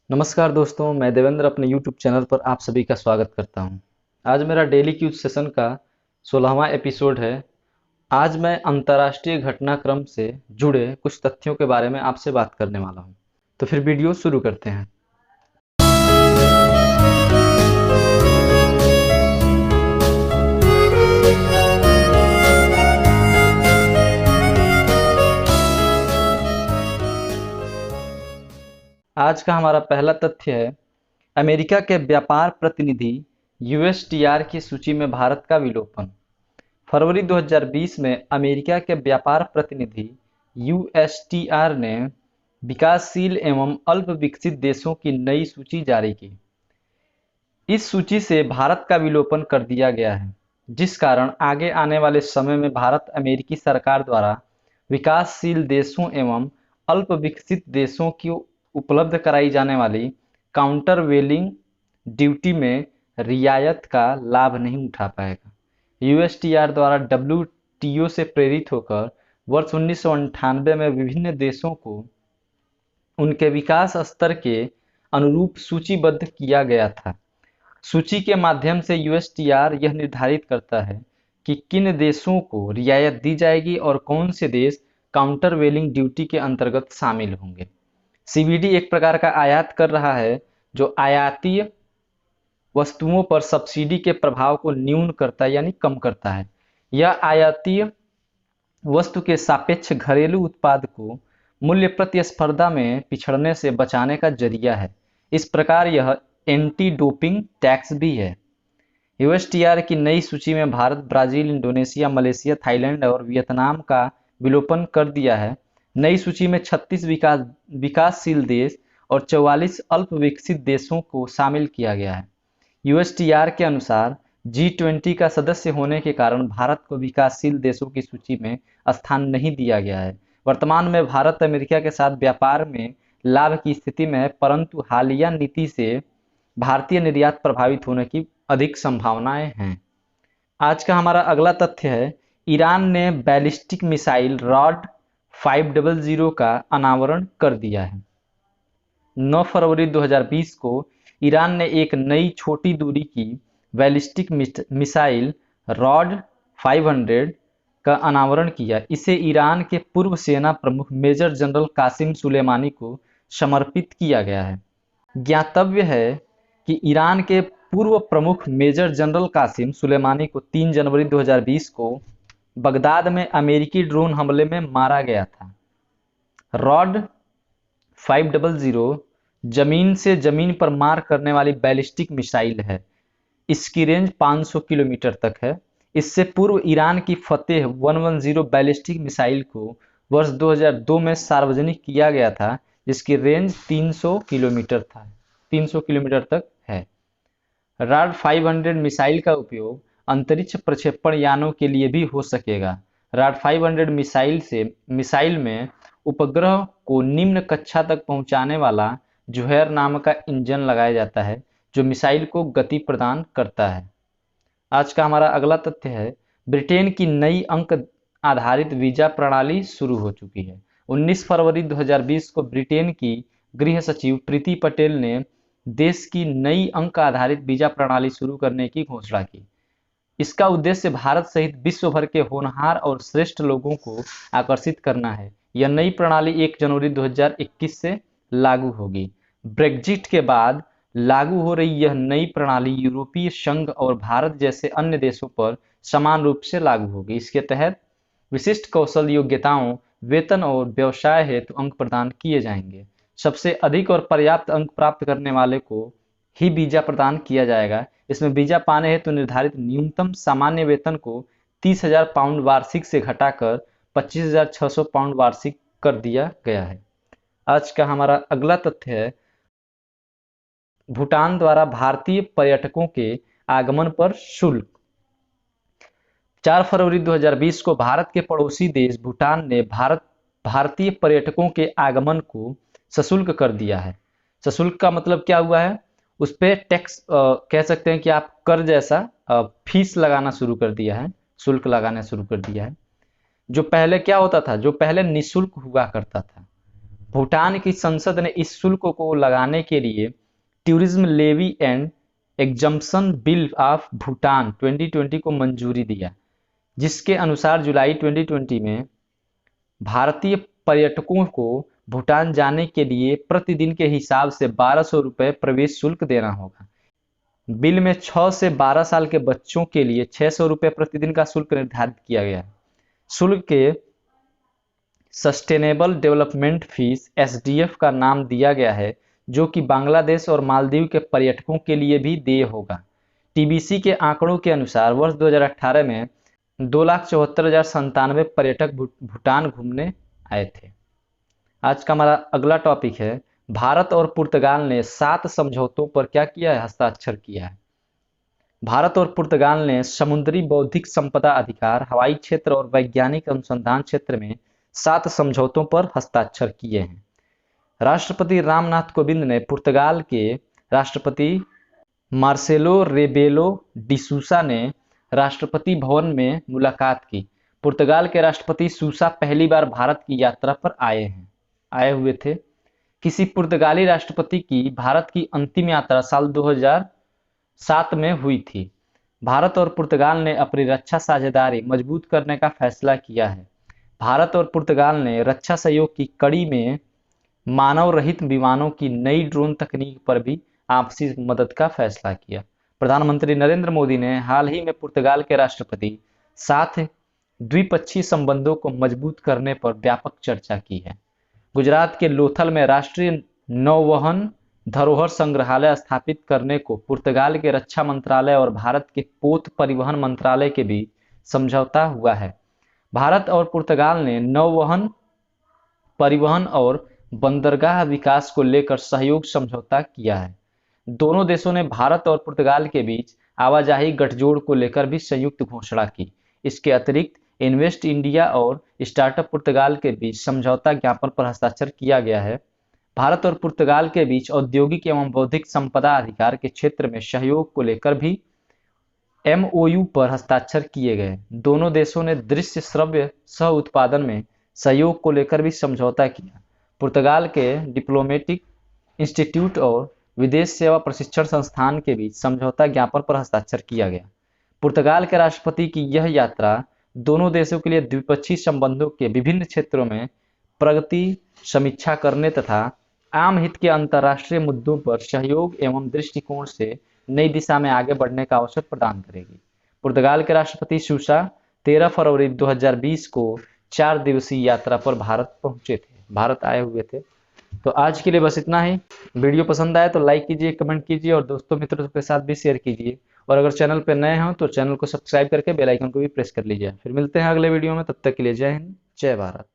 नमस्कार दोस्तों, मैं देवेंद्र अपने YouTube चैनल पर आप सभी का स्वागत करता हूं। आज मेरा डेली क्यूज सेशन का 16वां एपिसोड है। आज मैं अंतर्राष्ट्रीय घटनाक्रम से जुड़े कुछ तथ्यों के बारे में आपसे बात करने वाला हूं। तो फिर वीडियो शुरू करते हैं। आज का हमारा पहला तथ्य है, अमेरिका के व्यापार प्रतिनिधि USTR की सूची में भारत का विलोपन। फरवरी 2020 में अमेरिका के व्यापार प्रतिनिधि USTR ने विकासशील एवं अल्प विकसित देशों की नई सूची जारी की। इस सूची से भारत का विलोपन कर दिया गया है, जिस कारण आगे आने वाले समय में भारत अमेरिकी सरकार द्वारा विकासशील देशों एवं अल्प विकसित देशों की उपलब्ध कराई जाने वाली काउंटर वेलिंग ड्यूटी में रियायत का लाभ नहीं उठा पाएगा। USTR द्वारा WTO से प्रेरित होकर वर्ष 1998 में विभिन्न देशों को उनके विकास स्तर के अनुरूप सूचीबद्ध किया गया था। सूची के माध्यम से USTR यह निर्धारित करता है कि किन देशों को रियायत दी जाएगी और कौन से देश काउंटर वेलिंग ड्यूटी के अंतर्गत शामिल होंगे। CVD एक प्रकार का आयात कर रहा है जो आयातीय वस्तुओं पर सब्सिडी के प्रभाव को न्यून करता है, यानी कम करता है। यह आयातीय वस्तु के सापेक्ष घरेलू उत्पाद को मूल्य प्रतिस्पर्धा में पिछड़ने से बचाने का जरिया है। इस प्रकार यह एंटी डोपिंग टैक्स भी है। USTR की नई सूची में Bharat, Brazil, Indonesia, Malaysia, Thailand और वियतनाम का विलोपन कर दिया है। नई सूची में 36 विकासशील देश और 44 अल्प विकसित देशों को शामिल किया गया है। USTR के अनुसार G20 का सदस्य होने के कारण भारत को विकासशील देशों की सूची में स्थान नहीं दिया गया है। वर्तमान में भारत अमेरिका के साथ व्यापार में लाभ की स्थिति में है, परंतु हालिया नीति से भारतीय निर्यात प्रभावित होने की अधिक संभावनाएं हैं। आज का हमारा अगला तथ्य है, ईरान ने बैलिस्टिक मिसाइल रॉड 500 का अनावरण कर दिया है। 9 फरवरी 2020 को ईरान ने एक नई छोटी दूरी की बैलिस्टिक मिसाइल रॉड 500 का अनावरण किया। इसे ईरान के पूर्व सेना प्रमुख मेजर जनरल कासिम सुलेमानी को समर्पित किया गया है। ज्ञातव्य है कि ईरान के पूर्व प्रमुख मेजर जनरल कासिम सुलेमानी को 3 जनवरी 2020 को बगदाद में अमेरिकी ड्रोन हमले में मारा गया था। रॉड 500 जमीन से जमीन पर मार करने वाली बैलिस्टिक मिसाइल है। इसकी रेंज 500 किलोमीटर तक है। इससे पूर्व ईरान की फतेह 110 बैलिस्टिक मिसाइल को वर्ष 2002 में सार्वजनिक किया गया था, जिसकी रेंज 300 किलोमीटर तक है। रॉड 500 मिसाइल का उपयोग अंतरिक्ष प्रक्षेपण यानों के लिए भी हो सकेगा। रॉड 500 मिसाइल में उपग्रह को निम्न कक्षा तक पहुंचाने वाला जुहैर नाम का इंजन लगाया जाता है, जो मिसाइल को गति प्रदान करता है। आज का हमारा अगला तथ्य है, ब्रिटेन की नई अंक आधारित वीजा प्रणाली शुरू हो चुकी है। 19 फरवरी 2020 को ब्रिटेन की गृह सचिव प्रीति पटेल ने देश की नई अंक आधारित वीजा प्रणाली शुरू करने की घोषणा की। इसका उद्देश्य भारत सहित विश्व भर के होनहार और श्रेष्ठ लोगों को आकर्षित करना है। यह नई प्रणाली 1 जनवरी 2021 से लागू होगी। ब्रेग्जिट के बाद लागू हो रही यह नई प्रणाली यूरोपीय संघ और भारत जैसे अन्य देशों पर समान रूप से लागू होगी। इसके तहत विशिष्ट कौशल, योग्यताओं, वेतन और व्यवसाय हेतु अंक प्रदान किए जाएंगे। सबसे अधिक और पर्याप्त अंक प्राप्त करने वाले को ही वीजा प्रदान किया जाएगा। इसमें वीजा पाने हेतु निर्धारित न्यूनतम सामान्य वेतन को 30,000 पाउंड वार्षिक से घटाकर 25,600 पाउंड वार्षिक कर दिया गया है। आज का हमारा अगला तथ्य है, भूटान द्वारा भारतीय पर्यटकों के आगमन पर शुल्क। 4 फरवरी 2020 को भारत के पड़ोसी देश भूटान ने भारतीय पर्यटकों के आगमन को सशुल्क कर दिया है। सशुल्क का मतलब क्या हुआ है, उस पर टैक्स कह सकते हैं कि आप कर जैसा फीस लगाना शुरू कर दिया है, शुल्क लगाना शुरू कर दिया है। जो पहले क्या होता था, जो पहले निःशुल्क हुआ करता था, भूटान की संसद ने इस शुल्क को लगाने के लिए tourism levy and exemption bill of Bhutan 2020 को मंजूरी दिया, जिसके अनुसार जुलाई 2020 में भारतीय पर्यटकों को भूटान जाने के लिए प्रतिदिन के हिसाब से 1200 रुपये प्रवेश शुल्क देना होगा। बिल में 6 से 12 साल के बच्चों के लिए 600 रुपये प्रतिदिन का शुल्क निर्धारित किया गया है। शुल्क के सस्टेनेबल डेवलपमेंट फीस (एसडीएफ) का नाम दिया गया है, जो कि बांग्लादेश और मालदीव के पर्यटकों के लिए भी देय होगा। टीबीसी के आंकड़ों के अनुसार वर्ष 2018 में 2,74,097 पर्यटक भूटान घूमने आए थे। आज का हमारा अगला टॉपिक है, भारत और पुर्तगाल ने 7 समझौतों पर क्या किया है? हस्ताक्षर किया है। भारत और पुर्तगाल ने समुद्री बौद्धिक संपदा अधिकार, हवाई क्षेत्र और वैज्ञानिक अनुसंधान क्षेत्र में 7 समझौतों पर हस्ताक्षर किए हैं। राष्ट्रपति रामनाथ कोविंद ने पुर्तगाल के राष्ट्रपति मार्सेलो रेबेलो डी सूसा ने राष्ट्रपति भवन में मुलाकात की। पुर्तगाल के राष्ट्रपति सूसा पहली बार भारत की यात्रा पर आए हुए थे। किसी पुर्तगाली राष्ट्रपति की भारत की अंतिम यात्रा साल 2007 में हुई थी। भारत और पुर्तगाल ने अपनी रक्षा साझेदारी मजबूत करने का फैसला किया है। भारत और पुर्तगाल ने रक्षा सहयोग की कड़ी में मानव रहित विमानों की नई ड्रोन तकनीक पर भी आपसी मदद का फैसला किया। प्रधानमंत्री नरेंद्र मोदी ने हाल ही में पुर्तगाल के राष्ट्रपति साथ द्विपक्षीय संबंधों को मजबूत करने पर व्यापक चर्चा की है। गुजरात के लोथल में राष्ट्रीय नौवहन धरोहर संग्रहालय स्थापित करने को पुर्तगाल के रक्षा मंत्रालय और भारत के पोत परिवहन मंत्रालय के बीच समझौता हुआ है। भारत और पुर्तगाल ने नौवहन, परिवहन और बंदरगाह विकास को लेकर सहयोग समझौता किया है। दोनों देशों ने भारत और पुर्तगाल के बीच आवाजाही गठजोड़ को लेकर भी संयुक्त घोषणा की। इसके अतिरिक्त इन्वेस्ट इंडिया और स्टार्टअप पुर्तगाल के बीच समझौता ज्ञापन पर हस्ताक्षर किया गया है। भारत और पुर्तगाल के बीच औद्योगिक एवं बौद्धिक संपदा अधिकार के क्षेत्र में सहयोग को लेकर भी MOU पर हस्ताक्षर किए गए। दोनों देशों ने दृश्य श्रव्य सह उत्पादन में सहयोग को लेकर भी समझौता किया। पुर्तगाल के डिप्लोमेटिक इंस्टीट्यूट और विदेश सेवा प्रशिक्षण संस्थान के बीच समझौता ज्ञापन पर हस्ताक्षर किया गया। पुर्तगाल के राष्ट्रपति की यह यात्रा दोनों देशों के लिए द्विपक्षीय संबंधों के विभिन्न क्षेत्रों में प्रगति समीक्षा करने तथा आम हित के अंतर्राष्ट्रीय मुद्दों पर सहयोग एवं दृष्टिकोण से नई दिशा में आगे बढ़ने का अवसर प्रदान करेगी। पुर्तगाल के राष्ट्रपति सूसा 13 फरवरी 2020 को 4 दिवसीय यात्रा पर भारत आए हुए थे। तो आज के लिए बस इतना ही। वीडियो पसंद आए तो लाइक कीजिए, कमेंट कीजिए और दोस्तों मित्रों के साथ भी शेयर कीजिए। और अगर चैनल पर नए हो तो चैनल को सब्सक्राइब करके बेल आइकन को भी प्रेस कर लीजिए। फिर मिलते हैं अगले वीडियो में, तब तक के लिए जय हिंद, जय भारत।